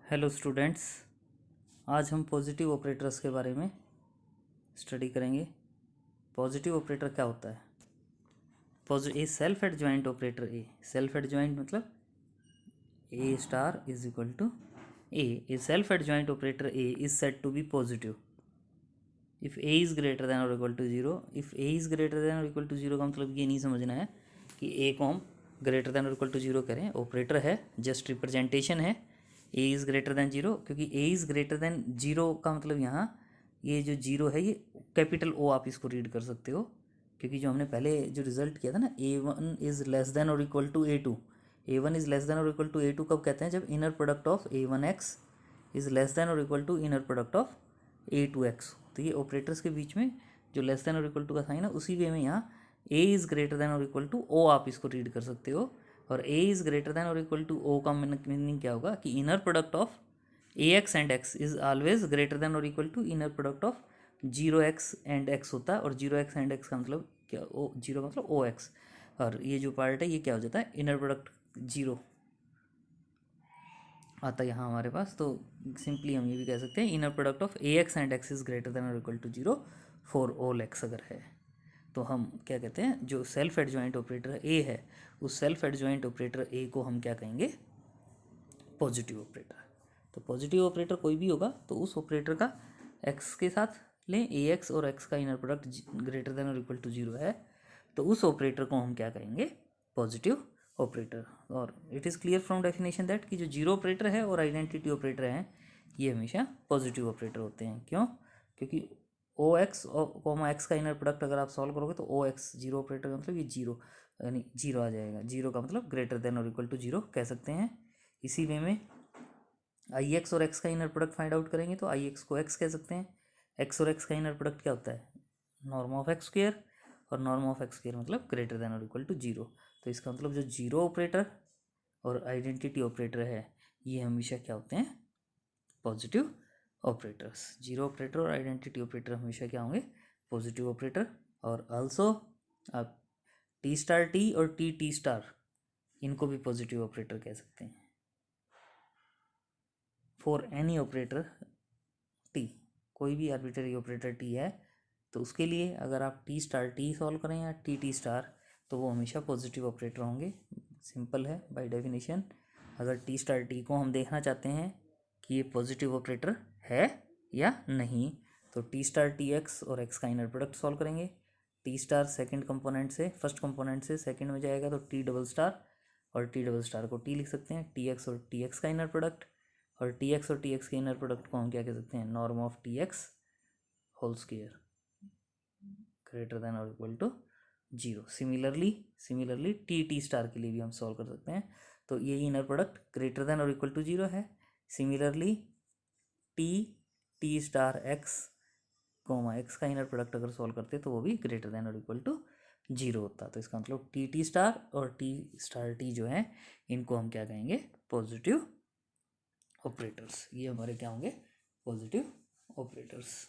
Hello students, आज हम positive operators के बारे में स्टडी करेंगे। पॉजिटिव ऑपरेटर क्या होता है? A self adjoint operator A, self adjoint मतलब A star is equal to A self adjoint operator A is said to be positive if A is greater than और equal to zero. If A is greater than और equal to zero का मतलब ये नहीं समझना है कि A को हम ग्रेटर देन और इक्वल टू जीरो करें। ऑपरेटर है, जस्ट रिप्रेजेंटेशन है। A is greater than zero, क्योंकि A is greater than zero का मतलब यहाँ ये जो जीरो है ये कैपिटल ओ आप इसको रीड कर सकते हो, क्योंकि जो हमने पहले जो रिजल्ट किया था ना, A one is less than और equal to A two, A one is less than और इक्वल टू ए टू कब कहते हैं? जब inner product of A one x is less than और equal to inner product of A two x. तो ये operators के बीच में जो लेस देन और इक्वल टू का साइन है, उसी वे में यहाँ ए इज़ ग्रेटर देन और इक्वल टू ओ आप इसको रीड कर सकते हो। और ए इज़ ग्रेटर देन और इक्वल टू ओ का मीनिंग क्या होगा कि inner product of A x and x is always greater than और equal to inner product of zero x and x होता है। और जीरो एक्स एंड एक्स का मतलब क्या? ओ जीरो मतलब ओ एक्स, और ये जो पार्ट है ये क्या हो जाता है? इनर प्रोडक्ट जीरो आता है यहाँ हमारे पास। तो सिंपली हम ये भी कह सकते हैं inner product of A x and x is greater than और equal to zero for all x अगर है। तो हम क्या कहते हैं, जो सेल्फ एडजॉइंट ऑपरेटर ए है, उस सेल्फ एडजॉइंट ऑपरेटर ए को हम क्या कहेंगे? Positive operator. तो पॉजिटिव ऑपरेटर कोई भी होगा तो उस ऑपरेटर का एक्स के साथ लें, ए एक्स और एक्स का इनर प्रोडक्ट ग्रेटर देन और इक्वल टू जीरो है, तो उस ऑपरेटर को हम क्या कहेंगे? Positive operator. और it is clear from definition that कि जो जीरो ऑपरेटर है और आइडेंटिटी ऑपरेटर हैं ये हमेशा पॉजिटिव ऑपरेटर होते हैं। क्यों? क्योंकि ओ एक्स और एक्स का इनर प्रोडक्ट अगर आप सॉल्व करोगे तो ओ एक्स जीरो ऑपरेटर का मतलब ये जीरो, यानी जीरो आ जाएगा। जीरो का मतलब ग्रेटर देन और इक्वल टू जीरो कह सकते हैं। इसी वे में आई एक्स और एक्स का इनर प्रोडक्ट फाइंड आउट करेंगे तो आई एक्स को एक्स कह सकते हैं। एक्स और एक्स का इनर प्रोडक्ट क्या होता है? नॉर्म ऑफ एक्स स्क्वेयर, और नॉर्म ऑफ एक्स स्क्वेयर मतलब ग्रेटर देन और इक्वल टू जीरो। तो इसका मतलब जो जीरो ऑपरेटर और आइडेंटिटी ऑपरेटर है ये हमेशा क्या होते हैं? Positive operators. जीरो ऑपरेटर और आइडेंटिटी ऑपरेटर हमेशा क्या होंगे? Positive operator. और आल्सो आप टी स्टार टी और टी स्टार इनको भी पॉजिटिव ऑपरेटर कह सकते हैं। फॉर एनी ऑपरेटर टी, कोई भी आर्बिट्ररी ऑपरेटर टी है तो उसके लिए अगर आप टी स्टार टी सॉल्व करें या टी स्टार, तो वो हमेशा पॉजिटिव ऑपरेटर होंगे। सिंपल है बाय डेफिनेशन। अगर टी स्टार टी को हम देखना चाहते हैं कि ये पॉजिटिव ऑपरेटर है या नहीं, तो टी स्टार टी एक्स और एक्स का इनर प्रोडक्ट सॉल्व करेंगे। टी स्टार सेकेंड कंपोनेंट से फर्स्ट कंपोनेंट से सेकेंड में जाएगा तो टी डबल स्टार, और टी डबल स्टार को टी लिख सकते हैं। टी एक्स और टी एक्स का इनर प्रोडक्ट, और टी एक्स और टी एक्स के इनर प्रोडक्ट को हम क्या कह सकते हैं? Norm of T X whole square greater than और equal to zero. Similarly T star के लिए भी हम सॉल्व कर सकते हैं। तो ये इनर प्रोडक्ट ग्रेटर देन और इक्वल टू जीरो है। Similarly T star X comma X का इनर प्रोडक्ट अगर सॉल्व करते तो वो भी ग्रेटर देन और इक्वल टू जीरो होता। तो इसका मतलब टी स्टार और टी स्टार टी जो है इनको हम क्या कहेंगे? Positive operators. ये हमारे क्या होंगे? Positive operators.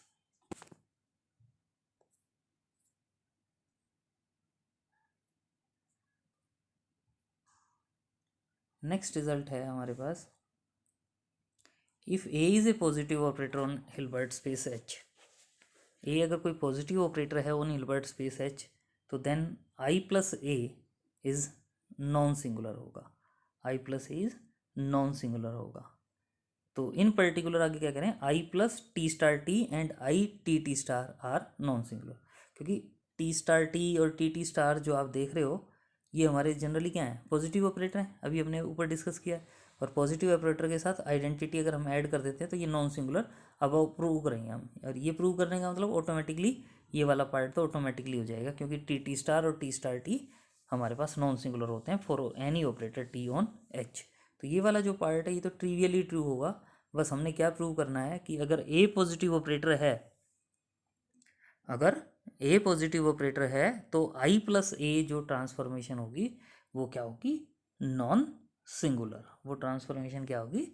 नेक्स्ट रिजल्ट है हमारे पास, if A is a positive operator on Hilbert space H. A अगर कोई पॉजिटिव ऑपरेटर है ऑन हिल्बर्ट स्पेस एच, तो then I plus A is non singular होगा। I plus A is non singular होगा। तो इन पर्टिकुलर आगे क्या करें? I plus T star T and I T star are non singular, क्योंकि T star T और T star जो आप देख रहे हो ये हमारे जनरली क्या है? पॉजिटिव ऑपरेटर हैं, अभी हमने ऊपर डिस्कस किया। और पॉजिटिव ऑपरेटर के साथ आइडेंटिटी अगर हम ऐड कर देते हैं तो ये नॉन सिंगुलर अब प्रूव करेंगे हम। और ये प्रूव करने का मतलब ऑटोमेटिकली ये वाला पार्ट तो ऑटोमेटिकली हो जाएगा, क्योंकि टी स्टार और टी स्टार टी हमारे पास नॉन सिंगुलर होते हैं for any operator T on H. तो ये वाला जो पार्ट है ये तो ट्रिवियली ट्रू होगा। बस हमने क्या प्रूव करना है कि अगर ए पॉजिटिव ऑपरेटर है, अगर ए पॉजिटिव ऑपरेटर है तो आई प्लस ए जो ट्रांसफॉर्मेशन होगी वो क्या होगी? Non singular. वो ट्रांसफॉर्मेशन क्या होगी?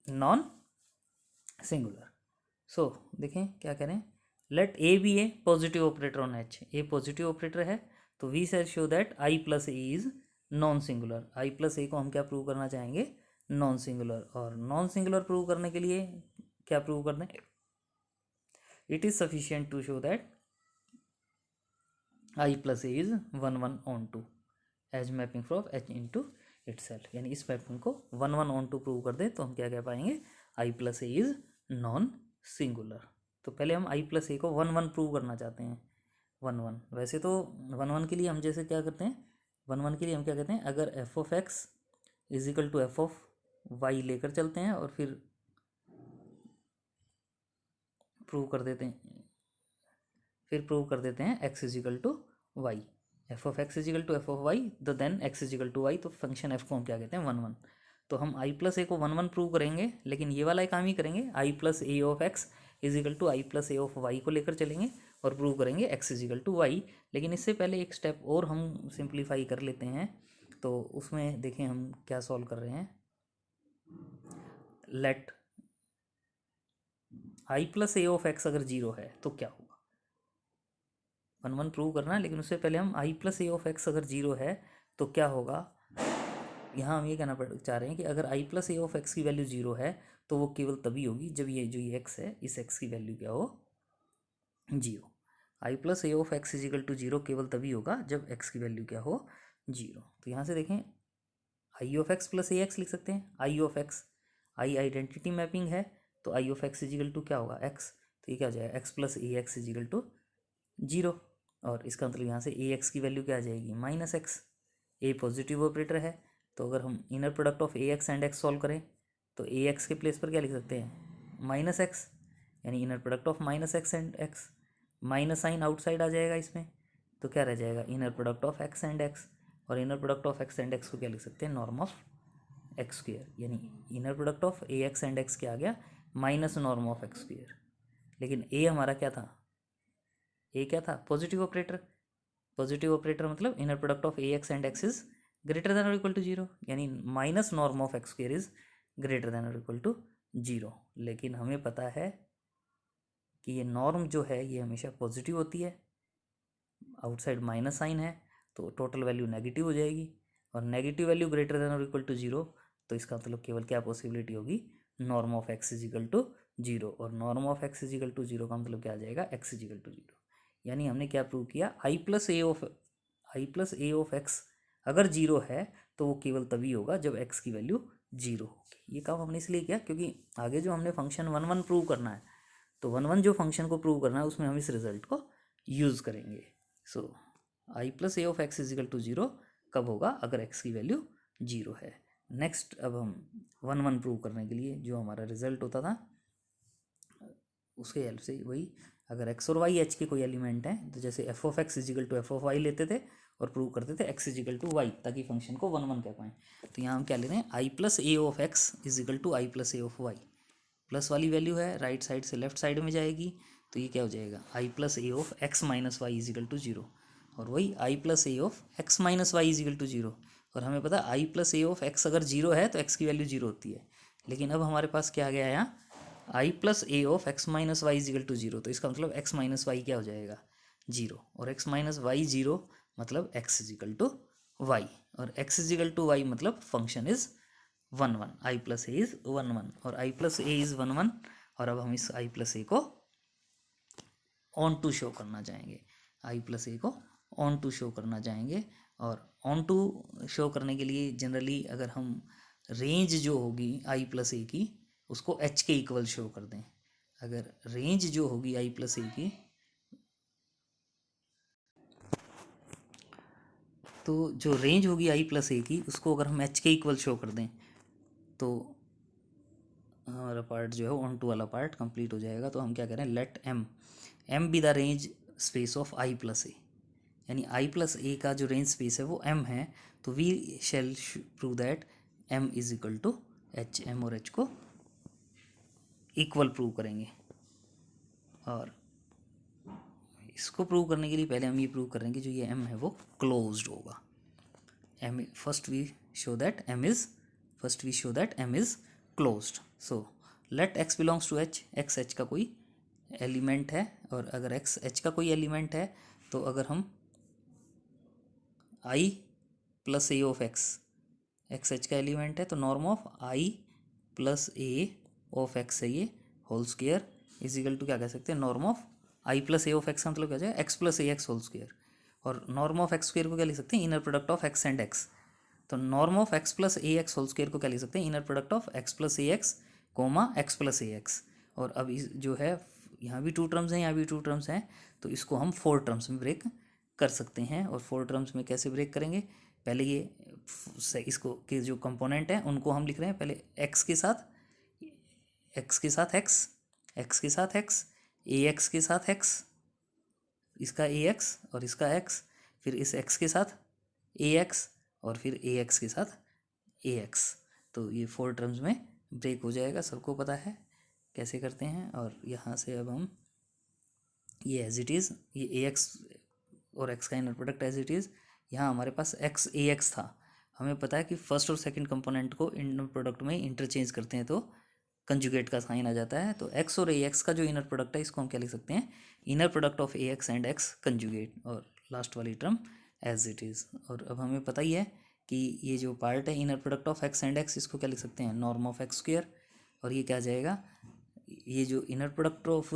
Non singular. सो देखें क्या करें, let A be a positive operator on H. A positive operator है तो we said show that I plus A is non singular. I plus A को हम क्या प्रूव करना चाहेंगे? Non singular. और नॉन सिंगुलर प्रूव करने के लिए क्या प्रूव कर दें, it is sufficient to show that I plus A is 1 1 onto as mapping from H into itself. यानी इस मैपिंग को 1 1 ऑन टू प्रूव कर दे तो हम क्या कह पाएंगे, I plus A is non singular. तो पहले हम आई प्लस ए को 1 1 प्रूव करना चाहते हैं, 1 1। वैसे तो 1 1 के लिए हम जैसे क्या करते हैं, 1 1 के लिए हम क्या कहते हैं, अगर f of x is equal to F of y लेकर चलते हैं और फिर प्रूव कर देते हैं, x is equal to y, f of x is equal to F of y, तो then x is equal to y, तो फंक्शन एफ को हम क्या कहते हैं, 1 1। तो हम आई प्लस ए को 1 1 प्रूव करेंगे, लेकिन ये वाला काम ही करेंगे, I plus A of x is equal to I plus A of y को लेकर चलेंगे और प्रूव करेंगे x is equal to y. लेकिन इससे पहले एक स्टेप और हम सिंप्लीफाई कर लेते हैं, तो उसमें देखें हम क्या सॉल्व कर रहे हैं। Let I plus A of x अगर जीरो है तो क्या होगा, 1 1 प्रूव करना है, लेकिन उससे पहले हम I plus A of x अगर जीरो है तो क्या होगा। यहाँ हम ये कहना चाह रहे हैं कि अगर आई प्लस ए ऑफ एक्स की वैल्यू जीरो है तो वो केवल तभी होगी जब ये जो ये एक्स है, इस एक्स की वैल्यू क्या हो, zero. I plus A of x is equal to zero केवल तभी होगा जब एक्स की वैल्यू क्या हो, जीरो। तो यहाँ से देखें, I of x plus A x लिख सकते हैं, I of x, I identity mapping है, तो I of x is equal to क्या होगा, एक्स। तो ये क्या हो जाएगा, x plus A x is equal to zero. और इसका मतलब यहाँ से ए एक्स की वैल्यू क्या आ जाएगी, माइनस एक्स। ए पॉजिटिव ऑपरेटर है, तो अगर हम inner product of A x and x solve करें तो ए एक्स के प्लेस पर क्या लिख सकते हैं, माइनस एक्स, यानी inner product of minus x and x. Minus sign outside आ जाएगा इसमें, तो क्या रह जाएगा, inner product of x and x. और inner product of x and x को क्या लिख सकते हैं, नॉर्म ऑफ एक्स स्क्वेयर। यानी inner product of A x and x क्या आ गया, minus norm of x square. लेकिन ए हमारा क्या था, ए क्या था, पॉजिटिव ऑपरेटर। पॉजिटिव ऑपरेटर मतलब inner product of A x and x is greater than और इक्वल टू जीरो, यानी minus norm of x square is greater than और इक्वल टू जीरो। लेकिन हमें पता है कि ये नॉर्म जो है ये हमेशा पॉजिटिव होती है, आउटसाइड माइनस साइन है तो टोटल वैल्यू नेगेटिव हो जाएगी, और नेगेटिव वैल्यू ग्रेटर देन और इक्वल टू जीरो, तो इसका मतलब केवल क्या पॉसिबिलिटी होगी, norm of x is equal to zero. और norm of x is equal to zero का मतलब क्या आ जाएगा, x is equal to zero. यानी हमने क्या प्रूव किया, I plus A of x अगर जीरो है तो वो केवल तभी होगा जब एक्स की वैल्यू जीरो होगी। ये काम हमने इसलिए किया क्योंकि आगे जो हमने फंक्शन 1 1 प्रूव करना है, तो 1 1 जो फंक्शन को प्रूव करना है उसमें हम इस रिजल्ट को यूज़ करेंगे। So I plus A of x is equal to zero कब होगा, अगर एक्स की वैल्यू जीरो है। नेक्स्ट अब हम 1 1 प्रूव करने के लिए जो हमारा रिजल्ट होता था उसके हेल्प से वही, अगर एक्स और वाई एच के कोई एलिमेंट हैं तो जैसे F of x is equal to F of Y लेते थे और प्रूव करते थे एक्स इजिकल टू वाई, ताकि फंक्शन को 1 1 कह पाएँ। तो यहाँ हम क्या ले रहे हैं, I plus A of x is equal to I plus A of y. Plus वाली वैल्यू है, राइट साइड से लेफ्ट साइड में जाएगी, तो ये क्या हो जाएगा, I plus A of x minus y is equal to zero. और वही I plus A of x minus y is equal to zero. और हमें पता है I plus A of x अगर जीरो है तो एक्स की वैल्यू जीरो होती है। लेकिन अब हमारे पास क्या आ गया यहाँ, I plus A of x minus y is equal to zero, तो इसका मतलब एक्स माइनस वाई क्या हो जाएगा, जीरो। और एक्स माइनस वाई जीरो मतलब एक्स इजिकल टू वाई, और एक्स इजिकल टू वाई मतलब function is 1 1, I plus A is 1 1 और आई प्लस ए इज 1 1। और अब हम इस आई प्लस ए को ऑन टू शो करना चाहेंगे, आई प्लस ए को ऑन टू शो करना चाहेंगे। और ऑन टू शो करने के लिए जनरली अगर हम रेंज जो होगी आई प्लस ए की उसको एच के इक्वल शो कर दें, अगर रेंज जो होगी आई प्लस ए की, तो जो रेंज होगी आई प्लस ए की उसको अगर हम एच के इक्वल शो कर दें तो हमारा पार्ट जो है ऑन टू वाला पार्ट कंप्लीट हो जाएगा। तो हम क्या करें, let M be the range space of I plus A, यानी आई प्लस ए का जो रेंज स्पेस है वो एम है, तो we shall prove that M is equal to H, M और एच को इक्वल प्रूव करेंगे। और इसको प्रूव करने के लिए पहले हम ये प्रूव करेंगे जो ये एम है वो क्लोज्ड होगा। M first we show that M is closed. So let X belongs to H, X H का कोई एलिमेंट है, और अगर एक्स एच का कोई एलिमेंट है तो अगर हम I plus A of x x H का एलिमेंट है, तो norm of I plus A of x है ये whole square is equal to क्या कह सकते हैं, norm of I plus A of x का मतलब क्या जाएगा, x plus A x whole square. और नॉर्म ऑफ एक्स स्क्वायर को क्या लिख सकते हैं, inner product of x and x. तो norm of x plus A x whole square को क्या लिख सकते हैं, inner product of x plus A X comma X plus A x. और अब इस जो है यहाँ भी टू टर्म्स हैं, यहाँ भी टू टर्म्स हैं, तो इसको हम फोर टर्म्स में ब्रेक कर सकते हैं। और फोर टर्म्स में कैसे ब्रेक करेंगे, पहले ये इसको के जो कंपोनेंट हैं उनको हम लिख रहे हैं पहले एक्स के साथ, एक्स के साथ एक्स, एक्स के साथ एक्स, ए एक्स के साथ एक्स, इसका ए एक्स और इसका एक्स, फिर इस एक्स के साथ ए एक्स और फिर ए एक्स के साथ ए एक्स। तो ये फोर टर्म्स में ब्रेक हो जाएगा, सबको पता है कैसे करते हैं। और यहाँ से अब हम ये एज इट इज़, ये ए एक्स और एक्स का inner product as it is, यहाँ हमारे पास एक्स ए एक्स था, हमें पता है कि फर्स्ट और सेकंड कंपोनेंट को इनर प्रोडक्ट में इंटरचेंज करते हैं तो कंजुगेट का साइन आ जाता है। तो एक्स और ए एक्स का जो इनर प्रोडक्ट है इसको हम क्या लिख सकते हैं, inner product of A x and x conjugate, और लास्ट वाली टर्म एज इट इज़। और अब हमें पता ही है कि ये जो पार्ट है inner product of x and x, इसको क्या लिख सकते हैं, नॉर्म ऑफ एक्स स्क्वायर। और ये क्या जाएगा, ये जो inner product of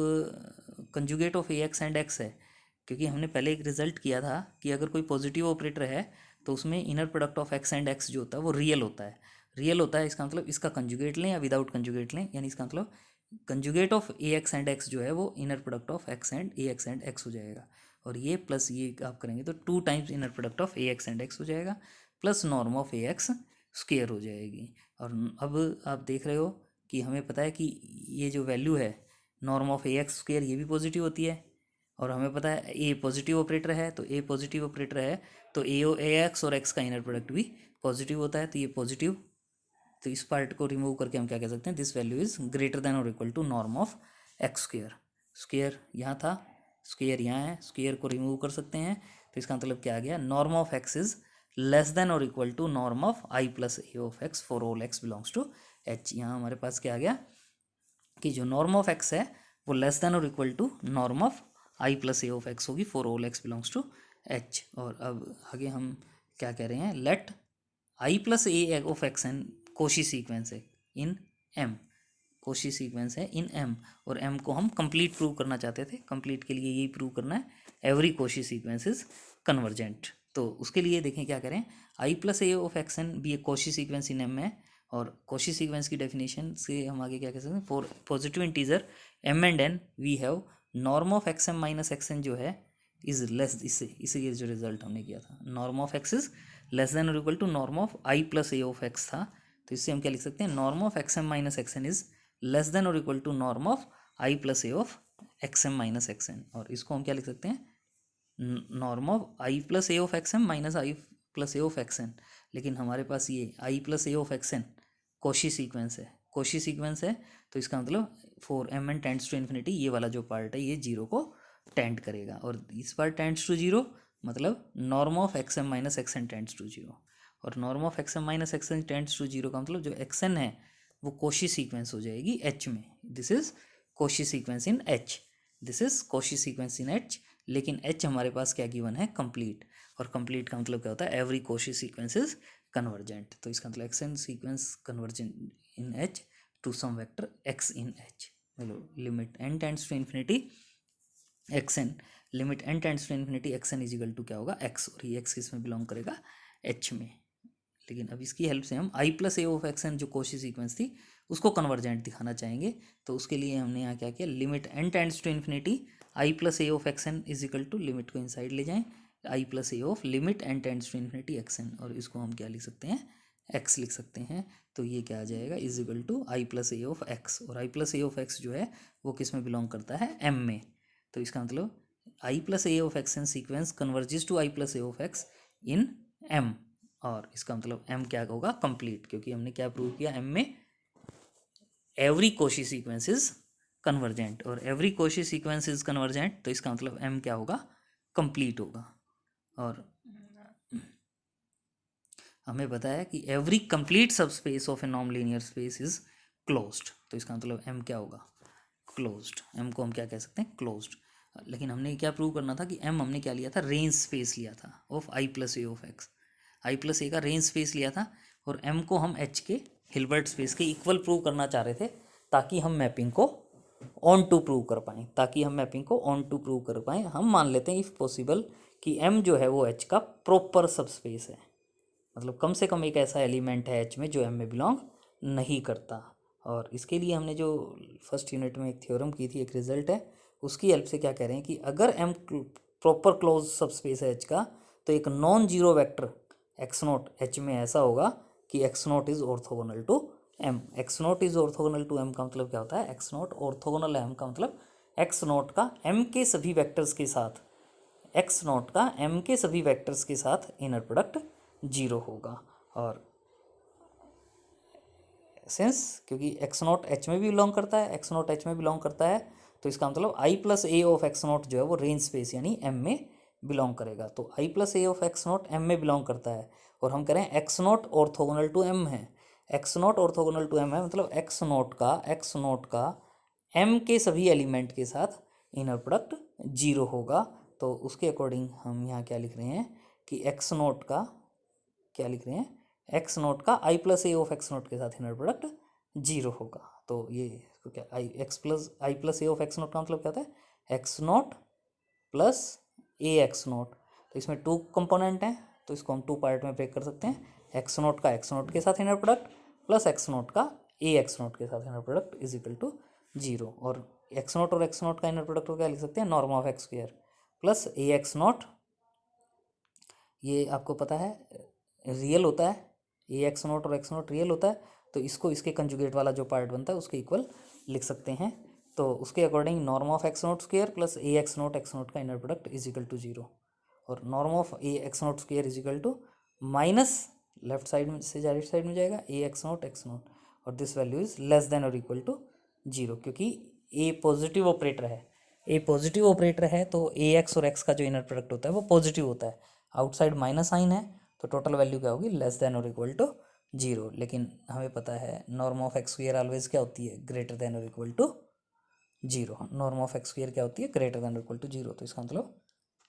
conjugate of A x and x है, क्योंकि हमने पहले एक रिजल्ट किया था कि अगर कोई पॉजिटिव ऑपरेटर है तो उसमें inner product of x and x जो होता है वो रियल होता है। रियल होता है इसका मतलब इसका कंजुगेट लें या विदाउट कंजुगेट लें, यानी इसका मतलब conjugate of A x and x जो है वो inner product of x and A x and x हो जाएगा। और ये प्लस ये आप करेंगे तो two times inner product of A x and x हो जाएगा, plus norm of A x square हो जाएगी। और अब आप देख रहे हो कि हमें पता है कि ये जो वैल्यू है norm of A x square ये भी पॉजिटिव होती है, और हमें पता है ए पॉजिटिव ऑपरेटर है, तो ए पॉजिटिव ऑपरेटर है तो ए एक्स और एक्स का इनर प्रोडक्ट भी पॉजिटिव होता है, तो ये पॉजिटिव, तो इस पार्ट को रिमूव करके हम क्या कह सकते हैं, this value is greater than और equal to norm of x square. Square यहाँ था, स्क्वेयर यहाँ है, स्क्वेयर को रिमूव कर सकते हैं, तो इसका मतलब क्या आ गया, norm of x is less than और equal to norm of I plus A of x for all x belongs to H. यहाँ हमारे पास क्या आ गया कि जो नॉर्म ऑफ एक्स है वो लेस देन और equal to norm of I plus A of x होगी for all x belongs to H. और अब आगे हम क्या कह रहे हैं, let I plus A of x n Cauchy sequence है इन एम, कोशी सीक्वेंस है इन एम, और एम को हम कंप्लीट प्रूव करना चाहते थे। कंप्लीट के लिए यही प्रूव करना है, every Cauchy sequence is convergent. तो उसके लिए देखें क्या करें, I plus A of x n भी एक कोशी सीक्वेंस इन एम है, और कोशी सीक्वेंस की डेफिनेशन से हम आगे क्या कह सकते हैं, for positive integer M and N we have norm of x M minus x N जो है इज लेस, इससे ये जो रिजल्ट हमने किया था, norm of x is less than और equal to norm of I plus A of x था, तो इससे हम क्या लिख सकते हैं, norm of x M minus x N is less than और equal to norm of I plus A of x M minus x n. और इसको हम क्या लिख सकते हैं, norm of I plus A of x M minus I plus A of x n. लेकिन हमारे पास ये I plus A of x n Cauchy sequence है, कोशी सीक्वेंस है, तो इसका मतलब for m n tends to infinity ये वाला जो पार्ट है ये जीरो को टेंड करेगा, और इस पार्ट टेंड्स टू जीरो मतलब norm of x M minus x n tends to zero, और norm of x M minus x n tends to zero का मतलब जो एक्स एन है वो कोशी सीक्वेंस हो जाएगी एच में, this is Cauchy sequence in H, this is Cauchy sequence in H. लेकिन एच हमारे पास क्या गिवन है, कंप्लीट, और कंप्लीट का मतलब क्या होता है, every Cauchy sequence is convergent, तो इसका मतलब X N sequence convergent in H to some vector X in H. Limit N tends to infinity x N, limit N tends to infinity x N is equal to क्या होगा, x, और ये x किस में belong करेगा, H में। लेकिन अब इसकी हेल्प से हम I plus A of x N जो कोशी सीक्वेंस थी उसको कन्वर्जेंट दिखाना चाहेंगे, तो उसके लिए हमने यहाँ क्या किया, limit N tends to infinity I plus A of x N is equal to, limit को इनसाइड ले जाएं, I plus A of limit N tends to infinity x n, और इसको हम क्या लिख सकते हैं, एक्स लिख सकते हैं। तो ये क्या आ जाएगा, is equal to I plus A of X, और I plus A of X जो है वो किस में बिलोंग करता है, एम में, तो इसका मतलब I plus A of x N sequence converges to I plus A of x in M, और इसका मतलब एम क्या होगा, कंप्लीट, क्योंकि हमने क्या प्रूव किया, एम में every Cauchy sequence is convergent, और every Cauchy sequence is convergent, तो इसका मतलब एम क्या होगा, कंप्लीट होगा। और हमें पता है कि एवरी कंप्लीट सब space of a non linear space is closed, तो इसका मतलब एम क्या होगा, क्लोज्ड, एम को हम क्या कह सकते हैं, क्लोज्ड। लेकिन हमने क्या प्रूव करना था कि एम हमने क्या लिया था, रेंज स्पेस लिया था of I plus A of x, I plus A का रेंज स्पेस लिया था, और m को हम h के हिल्बर्ट स्पेस के इक्वल प्रूव करना चाह रहे थे ताकि हम मैपिंग को ऑन टू प्रूव कर पाएँ। हम मान लेते हैं इफ़ पॉसिबल कि m जो है वो h का प्रॉपर सबस्पेस है, मतलब कम से कम एक ऐसा एलिमेंट है h में जो m में बिलोंग नहीं करता। और इसके लिए हमने जो फर्स्ट यूनिट में एक थ्योरम की थी, एक रिजल्ट है, उसकी हेल्प से क्या कह रहे हैं कि अगर m प्रॉपर क्लोज सबस्पेस है h का, तो एक non zero vector x naught h में ऐसा होगा कि x naught is orthogonal to m। x naught is orthogonal to m का मतलब क्या होता है, x नोट ऑर्थोगोनल m का मतलब x नोट का m के सभी वेक्टर्स के साथ, x नोट का m के सभी वेक्टर्स के साथ इनर प्रोडक्ट जीरो होगा। और सेंस क्योंकि x नोट h में भी बिलोंग करता है, x नोट h में बिलोंग करता है, तो इसका मतलब i plus A of x naught जो है वो रेंज स्पेस यानी m में बिलोंग करेगा। तो i plus A of x naught m में बिलोंग करता है और हम कह रहे हैं x naught orthogonal to m है। x naught orthogonal to m है मतलब x नोट का m के सभी एलिमेंट के साथ इनर प्रोडक्ट जीरो होगा। तो उसके अकॉर्डिंग हम यहाँ क्या लिख रहे हैं कि x नोट का क्या लिख रहे हैं, एक्स नोट का I plus A of x naught के साथ इनर प्रोडक्ट जीरो होगा। तो ये इसको क्या I plus A of x naught का मतलब क्या होता है, x naught plus A x naught. तो इसमें टू कंपोनेंट हैं तो इसको हम टू पार्ट में ब्रेक कर सकते हैं, एक्स नोट का एक्स नोट के साथ inner product plus X naught का ए एक्स नोट के साथ inner product is equal to zero. और एक्स नोट और एक्स नोट का इनर प्रोडक्ट को क्या लिख सकते हैं, norm of x square plus A x naught, ये आपको पता है रियल होता है, ए एक्स नोट और एक्स नोट रियल होता है, तो इसको इसके कंजुगेट वाला जो पार्ट बनता है उसके इक्वल लिख सकते हैं। तो उसके according norm of x naught square plus A x naught का inner product is equal to zero. और norm of A x naught square is equal to minus left side में से राइट साइड में जाएगा ए एक्स नोट और this value is less than और equal to zero, क्योंकि A positive operator है। ए positive operator है तो ए एक्स और एक्स का जो इनर प्रोडक्ट होता है वो पॉजिटिव होता है, आउटसाइड माइनस साइन है तो टोटल वैल्यू क्या होगी, लेस देन और इक्वल टू जीरो। लेकिन हमें पता है norm of x square always क्या होती है, ग्रेटर देन और equal to zero. Norm of x square क्या होती है, ग्रेटर देन और इक्वल टू जीरो। तो इसका मतलब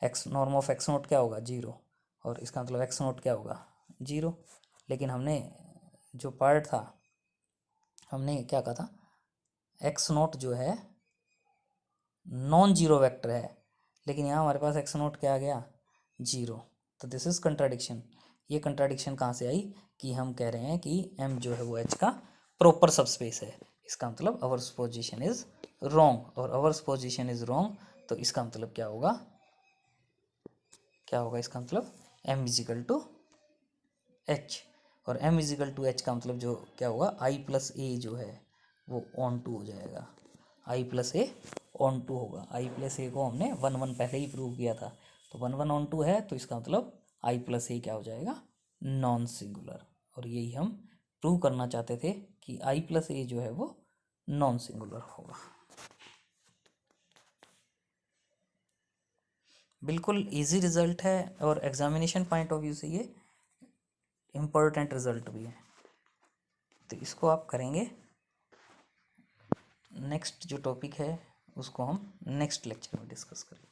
X norm of x naught क्या होगा, जीरो, और इसका मतलब एक्स नोट क्या होगा, जीरो। लेकिन हमने जो पार्ट था हमने क्या कहा था, एक्स नोट जो है नॉन जीरो वेक्टर है, लेकिन यहाँ हमारे पास एक्स नोट क्या आ गया, जीरो। तो दिस इज कंट्राडिक्शन। ये कंट्राडिक्शन कहाँ से आई कि हम कह रहे हैं कि m जो है वो h का प्रॉपर सबस्पेस है, इसका मतलब अवर पोजीशन इज रॉन्ग, और अवर पोजीशन इज रॉन्ग तो इसका मतलब क्या होगा, इसका मतलब m इजिकल टू h, और m इजिकल टू h का मतलब जो क्या होगा, i प्लस ए जो है वो ऑन टू हो जाएगा, i plus A onto होगा। i प्लस ए को हमने 1 1 पहले ही प्रूव किया था, तो 1 1 ऑन टू है तो इसका मतलब i प्लस ए क्या हो जाएगा, नॉन सिंगुलर। और यही हम प्रूव करना चाहते थे कि i प्लस ए जो है वो नॉन सिंगुलर होगा। बिल्कुल इजी रिजल्ट है और एग्जामिनेशन पॉइंट ऑफ व्यू से ये इम्पोर्टेंट रिजल्ट भी है, तो इसको आप करेंगे। नेक्स्ट जो टॉपिक है उसको हम नेक्स्ट लेक्चर में डिस्कस करेंगे।